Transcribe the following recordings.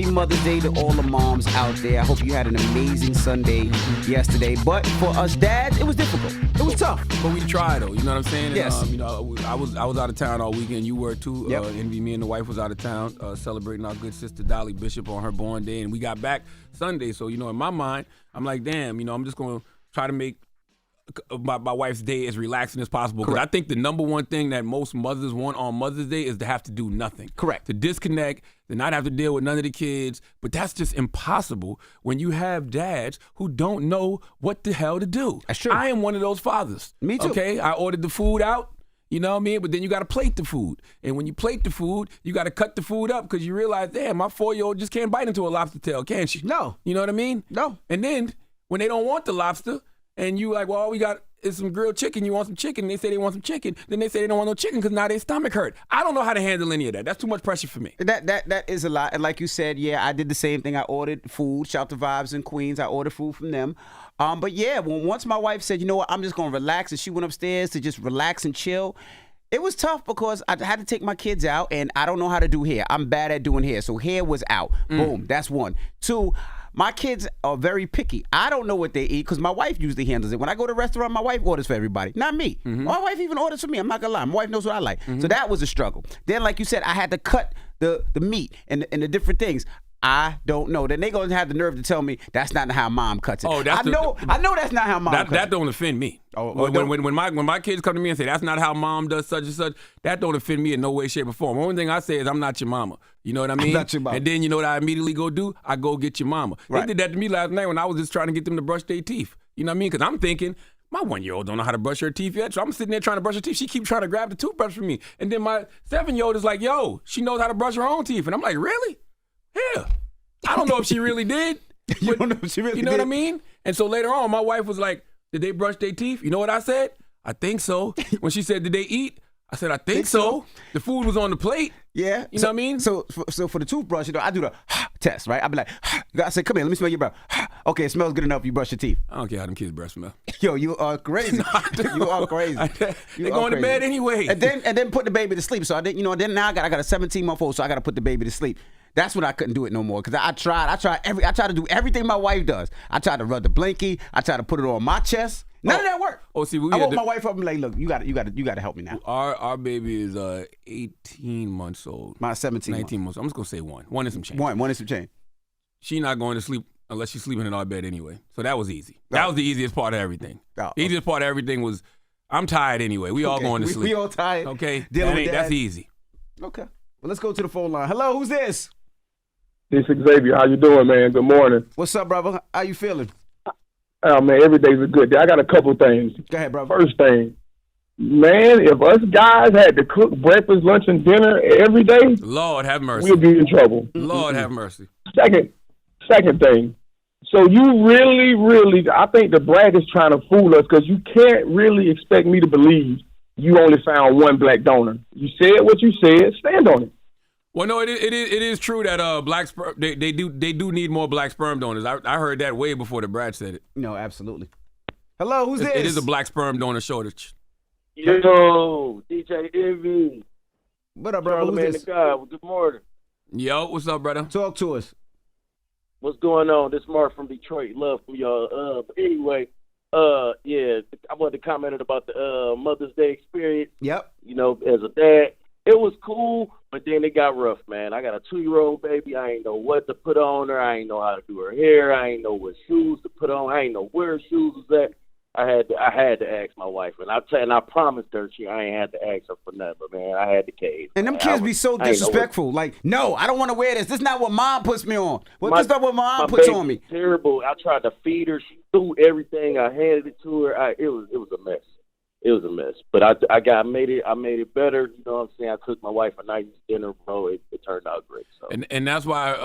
Happy Mother's Day to all the moms out there. I hope you had an amazing Sunday yesterday. But for us dads, it was difficult. It was tough. But we tried, though. You know what I'm saying? Yes. And, I was out of town all weekend. You were too. Yep. Envy, me and the wife was out of town celebrating our good sister Dolly Bishop on her born day, and we got back Sunday. So in my mind, I'm like, damn. I'm just gonna try to make my wife's day as relaxing as possible, because I think the number one thing that most mothers want on Mother's Day is to have to do nothing. Correct. To disconnect, to not have to deal with none of the kids. But that's just impossible when you have dads who don't know what the hell to do. That's true. I am one of those fathers. Me too. Okay, I ordered the food out. You know what I mean? But then you got to plate the food. And when you plate the food, you got to cut the food up, because you realize, damn, my 4-year-old just can't bite into a lobster tail, can she? No. You know what I mean? No. And then when they don't want the lobster, and you like, well, all we got is some grilled chicken. You want some chicken? And they say they want some chicken. Then they say they don't want no chicken because now their stomach hurt. I don't know how to handle any of that. That's too much pressure for me. That is a lot. And like you said, yeah, I did the same thing. I ordered food. Shout to Vibes in Queens. I ordered food from them. But yeah, once my wife said, you know what, I'm just going to relax, and she went upstairs to just relax and chill, it was tough because I had to take my kids out, and I don't know how to do hair. I'm bad at doing hair. So hair was out. Boom. That's one. Two, my kids are very picky. I don't know what they eat because my wife usually handles it. When I go to a restaurant, my wife orders for everybody, not me. My wife even orders for me. I'm not going to lie. My wife knows what I like. So that was a struggle. Then, like you said, I had to cut the meat and the different things. I don't know. Then they gonna have the nerve to tell me that's not how mom cuts it. Oh, I know that's not how mom cuts that it. don't offend me. Oh, when my kids come to me and say that's not how mom does such and such, that don't offend me in no way, shape, or form. The only thing I say is I'm not your mama. You know what I mean? I'm not your mama. And then you know what I immediately go do? I go get your mama. Right. They did that to me last night when I was just trying to get them to brush their teeth. You know what I mean? Because I'm thinking, my 1-year-old don't know how to brush her teeth yet, so I'm sitting there trying to brush her teeth. She keeps trying to grab the toothbrush from me. And then my 7-year-old is like, yo, she knows how to brush her own teeth. And I'm like, really? Yeah. I don't know if she really did. You don't know if she really did. You know what I mean? And so later on, my wife was like, did they brush their teeth? You know what I said? I think so. When she said, did they eat? I said, I think so. The food was on the plate. Yeah. You know what I mean? So for the toothbrush, I do the test, right? I be like, I say, come here, let me smell your breath. Okay, it smells good enough. You brush your teeth. I don't care how them kids breath smell. Yo, you are crazy. You are crazy. They going to bed anyway. And then put the baby to sleep. So I didn't, then now I got a 17-month-old, so I got to put the baby to sleep. That's when I couldn't do it no more, because I tried to do everything my wife does. I tried to rub the blankie. I tried to put it on my chest. None of that worked. Oh, see, I woke my wife up and like, look, you got to help me now. Our baby is 18 months old. My 17. 19 months. I'm just gonna say one and some change. One and some change. She not going to sleep unless she's sleeping in our bed anyway. So that was easy. That was the easiest part of everything. The easiest part of everything was, I'm tired anyway. We all going to sleep. We all tired. Okay, That's easy. Okay. Well, let's go to the phone line. Hello, who's this? This is Xavier. How you doing, man? Good morning. What's up, brother? How you feeling? Oh, man, every day's a good day. I got a couple things. Go ahead, brother. First thing, man, if us guys had to cook breakfast, lunch, and dinner every day, Lord have mercy. we'd be in trouble. Lord have mercy. Second thing, so you really, I think the brag is trying to fool us, because you can't really expect me to believe you only found one black donor. You said what you said. Stand on it. Well, no, it is true that black sperm they do need more black sperm donors. I heard that way before the Brad said it. No, absolutely. Hello, who's this? It is a black sperm donor shortage. Yo, DJ Envy. What up, bro? Who's Charlamagne this? the guy. Well, good morning. Yo, what's up, brother? Talk to us. What's going on? This Mark from Detroit. Love for y'all. But anyway, yeah, I wanted to comment about the Mother's Day experience. Yep. As a dad, it was cool, but then it got rough, man. I got a 2-year-old baby. I ain't know what to put on her. I ain't know how to do her hair. I ain't know what shoes to put on. I ain't know where her shoes was at. I had to ask my wife, and I promised her I ain't had to ask her for nothing, but man, I had to cave. And them kids be so disrespectful. Like, no, I don't want to wear this. This is not what mom puts me on. This is not what mom puts on me. Terrible. I tried to feed her. She threw everything. I handed it to her. It was a mess. It was a mess. But I made it better. You know what I'm saying? I cooked my wife a nice dinner, bro. It turned out great. So. And that's why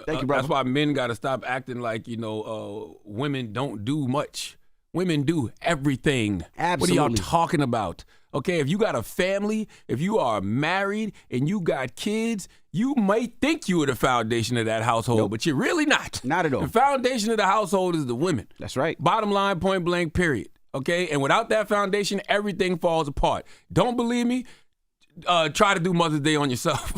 that's why men got to stop acting like women don't do much. Women do everything. Absolutely. What are y'all talking about? Okay, if you got a family, if you are married and you got kids, you might think you are the foundation of that household, but you're really not. Not at all. The foundation of the household is the women. That's right. Bottom line, point blank, period. Okay, and without that foundation, everything falls apart. Don't believe me? try to do Mother's Day on yourself.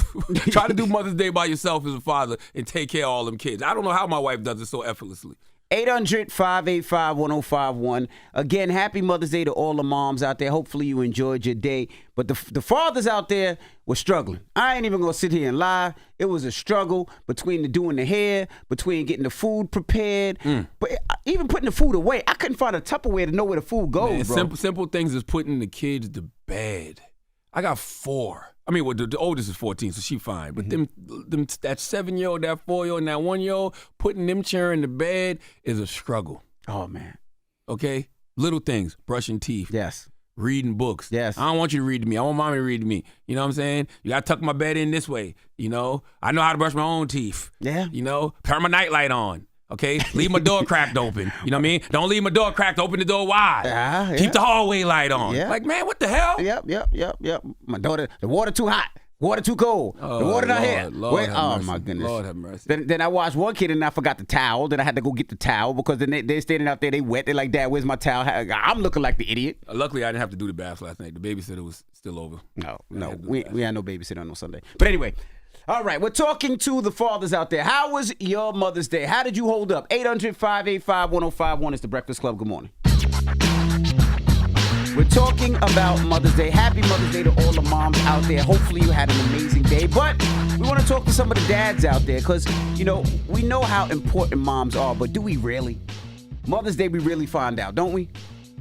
Try to do Mother's Day by yourself as a father and take care of all them kids. I don't know how my wife does it so effortlessly. 800-585-1051. Again, happy Mother's Day to all the moms out there. Hopefully you enjoyed your day. But the fathers out there were struggling. I ain't even going to sit here and lie. It was a struggle between doing the hair, between getting the food prepared. But even putting the food away, I couldn't find a Tupperware to know where the food goes, Man, bro. simple things is putting the kids to bed. I got 4. I mean, well, the oldest is 14, so she fine. But them that 7-year-old, that 4-year-old, and that 1-year-old, putting them children to bed is a struggle. Oh, man. Okay? Little things, brushing teeth. Yes. Reading books. Yes. I don't want you to read to me. I want mommy to read to me. You know what I'm saying? You got to tuck my bed in this way. You know? I know how to brush my own teeth. Yeah. You know? Turn my nightlight on. Okay? Leave my door cracked open. You know what I mean? Don't leave my door cracked. Open the door wide. Yeah. Keep the hallway light on. Yeah. Like, man, what the hell? Yep. My daughter, the water too hot. Water too cold. Oh, the water not here. Lord have oh, mercy. my goodness. Lord have mercy. Then I watched one kid and I forgot the towel. Then I had to go get the towel because then they're standing out there, they wet. They're like, Dad, where's my towel? I'm looking like the idiot. Luckily, I didn't have to do the bath last night. The babysitter was still over. No. We had no babysitter on no Sunday. But anyway. All right, we're talking to the fathers out there. How was your Mother's Day? How did you hold up? 800-585-1051 is the Breakfast Club. Good morning. We're talking about Mother's Day. Happy Mother's Day to all the moms out there. Hopefully you had an amazing day. But we want to talk to some of the dads out there because, you know, we know how important moms are, but do we really? Mother's Day, we really find out, don't we?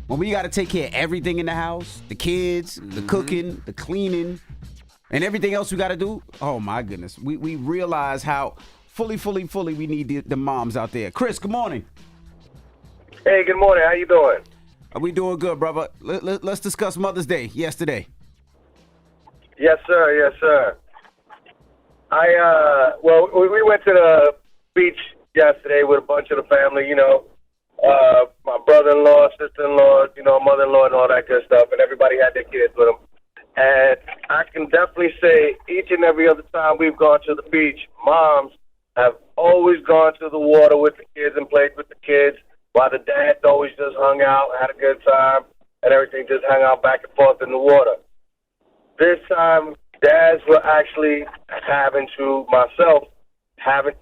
When we got to take care of everything in the house, the kids, the cooking, the cleaning, and everything else we got to do. Oh, my goodness. We realize how fully we need the moms out there. Chris, good morning. Hey, good morning. How you doing? We doing good, brother. Let's discuss Mother's Day yesterday. Yes, sir. Yes, sir. Well, we went to the beach yesterday with a bunch of the family, you know, my brother-in-law, sister-in-law, you know, mother-in-law and all that good stuff, and everybody had their kids with them. And I can definitely say each and every other time we've gone to the beach, moms have always gone to the water with the kids and played with the kids, while the dads always just hung out, had a good time, and everything just hung out back and forth in the water. This time, dads were actually having to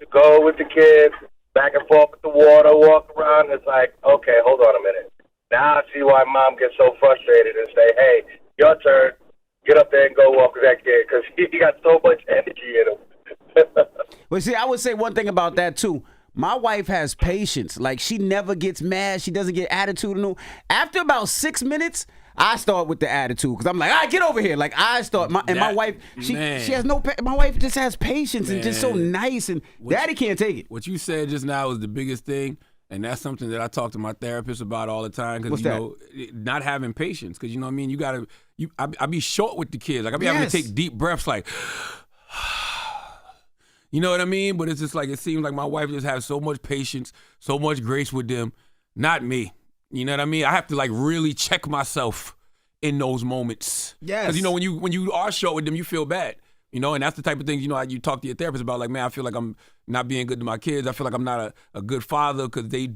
go with the kids, back and forth with the water, walk around. It's like, okay, hold on a minute. Now I see why mom gets so frustrated and say, hey, your turn. Get up there and go walk with that kid because he got so much energy in him. Well, see, I would say one thing about that, too. My wife has patience. Like, she never gets mad. She doesn't get attitudinal. After about 6 minutes, I start with the attitude because I'm like, all right, get over here. Like, I start. My wife, she has no, my wife just has patience and just so nice. And daddy can't take it. What you said just now is the biggest thing. And that's something that I talk to my therapist about all the time because, you know, not having patience. Because, you know what I mean? I be short with the kids. Like, I be having to take deep breaths like, you know what I mean? But it's just like, it seems like my wife just has so much patience, so much grace with them. Not me. You know what I mean? I have to, like, really check myself in those moments. Yes. Because, you know, when you are short with them, you feel bad. You know, and that's the type of things, you know, you talk to your therapist about, like, man, I feel like I'm not being good to my kids. I feel like I'm not a good father because they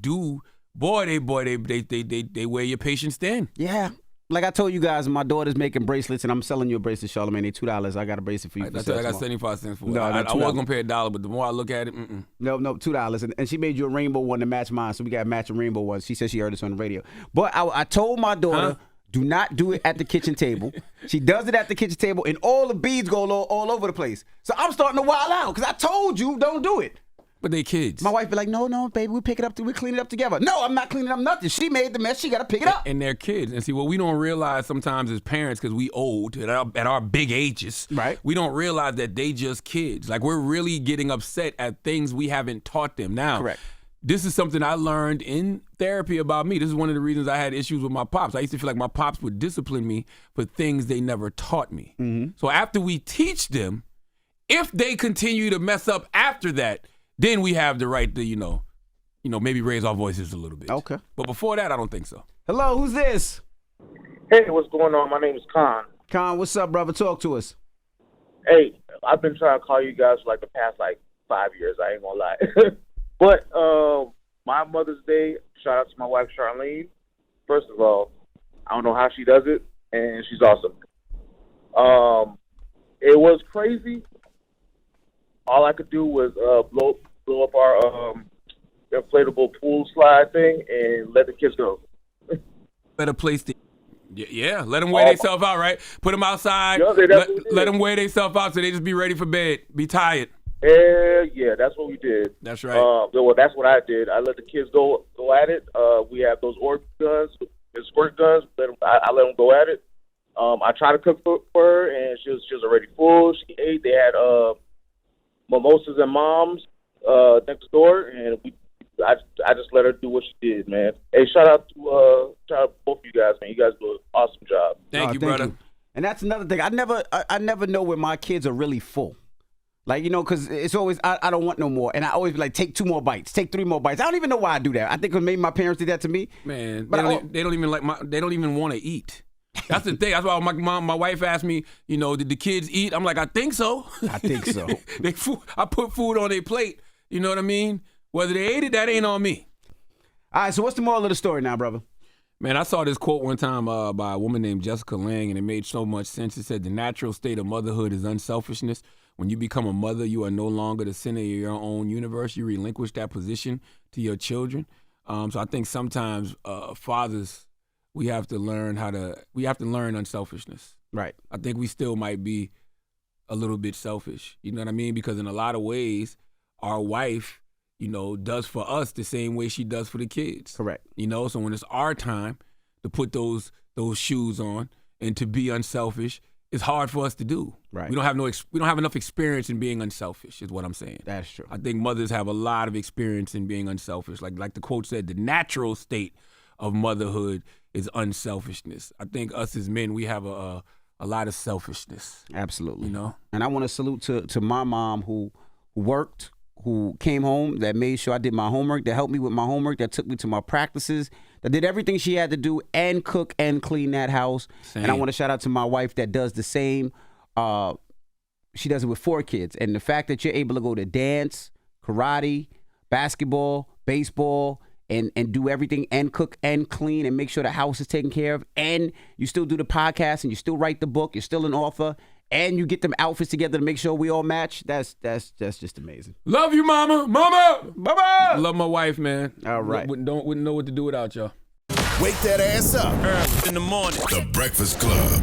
wear your patience thin. Yeah. Like I told you guys, my daughter's making bracelets, and I'm selling you a bracelet, Charlamagne. They're $2. I got a bracelet for you. I got 75 cents for it. No, I was going to pay $1, but the more I look at it, No, $2. And she made you a rainbow one to match mine, so we got matching rainbow ones. She said she heard us on the radio. But I told my daughter, do not do it at the kitchen table. She does it at the kitchen table, and all the beads go all over the place. So I'm starting to wild out because I told you, don't do it. But they kids. My wife be like, no, baby, we pick it up, we clean it up together. No, I'm not cleaning up nothing. She made the mess. She got to pick it up. And they're kids. And see, what we don't realize sometimes as parents, because we old at our big ages, right? We don't realize that they just kids. Like, we're really getting upset at things we haven't taught them. Now, correct. This is something I learned in therapy about me. This is one of the reasons I had issues with my pops. I used to feel like my pops would discipline me for things they never taught me. Mm-hmm. So after we teach them, if they continue to mess up after that, then we have the right to, maybe raise our voices a little bit. Okay. But before that, I don't think so. Hello, who's this? Hey, what's going on? My name is Khan. Khan, what's up, brother? Talk to us. Hey, I've been trying to call you guys for the past 5 years. I ain't gonna lie. But my Mother's Day, shout out to my wife, Charlamagne. First of all, I don't know how she does it, and she's awesome. it was crazy. All I could do was blow up our inflatable pool slide thing and let the kids go. Better place to. Yeah, let them wear themselves out, right? Put them outside. Yeah, let them wear themselves out so they just be ready for bed, be tired. Yeah, that's what we did. That's right. Well, that's what I did. I let the kids go at it. We have those orb guns, and squirt guns. I let them go at it. I tried to cook for her, and she was already full. She ate. They had mimosas and moms next door, and I just let her do what she did, man. Hey, shout out to both of you guys, man. You guys do an awesome job. Thank you, brother. You. And that's another thing. I never know when my kids are really full. Like, you know, because it's always, I don't want no more. And I always be like, take 2 more bites, take 3 more bites. I don't even know why I do that. I think because maybe my parents did that to me. Man, but they don't even want to eat. That's the thing. That's why my wife asked me, you know, did the kids eat? I'm like, I think so. I think so. I put food on their plate. You know what I mean? Whether they ate it, that ain't on me. All right, so what's the moral of the story now, brother? Man, I saw this quote one time by a woman named Jessica Lange, and it made so much sense. It said, the natural state of motherhood is unselfishness. When you become a mother, you are no longer the center of your own universe. You relinquish that position to your children. So I think sometimes fathers, we have to learn unselfishness. Right. I think we still might be a little bit selfish. You know what I mean? Because in a lot of ways, our wife, you know, does for us the same way she does for the kids. Correct. You know, so when it's our time to put those shoes on and to be unselfish, it's hard for us to do. Right. We don't have enough experience in being unselfish, is what I'm saying. That's true. I think mothers have a lot of experience in being unselfish. Like the quote said, the natural state of motherhood is unselfishness. I think us as men, we have a lot of selfishness. Absolutely. You know? And I want to salute to my mom who worked, who came home, that made sure I did my homework, that helped me with my homework, that took me to my practices, that did everything she had to do and cook and clean that house. Same. And I want to shout out to my wife that does the same. She does it with 4 kids. And the fact that you're able to go to dance, karate, basketball, baseball, and do everything and cook and clean and make sure the house is taken care of, and you still do the podcast and you still write the book, you're still an author, and you get them outfits together to make sure we all match. That's just amazing. Love you, mama. Mama. Mama. Love my wife, man. All right. Wouldn't know what to do without y'all. Wake that ass up. Early in the morning. The Breakfast Club.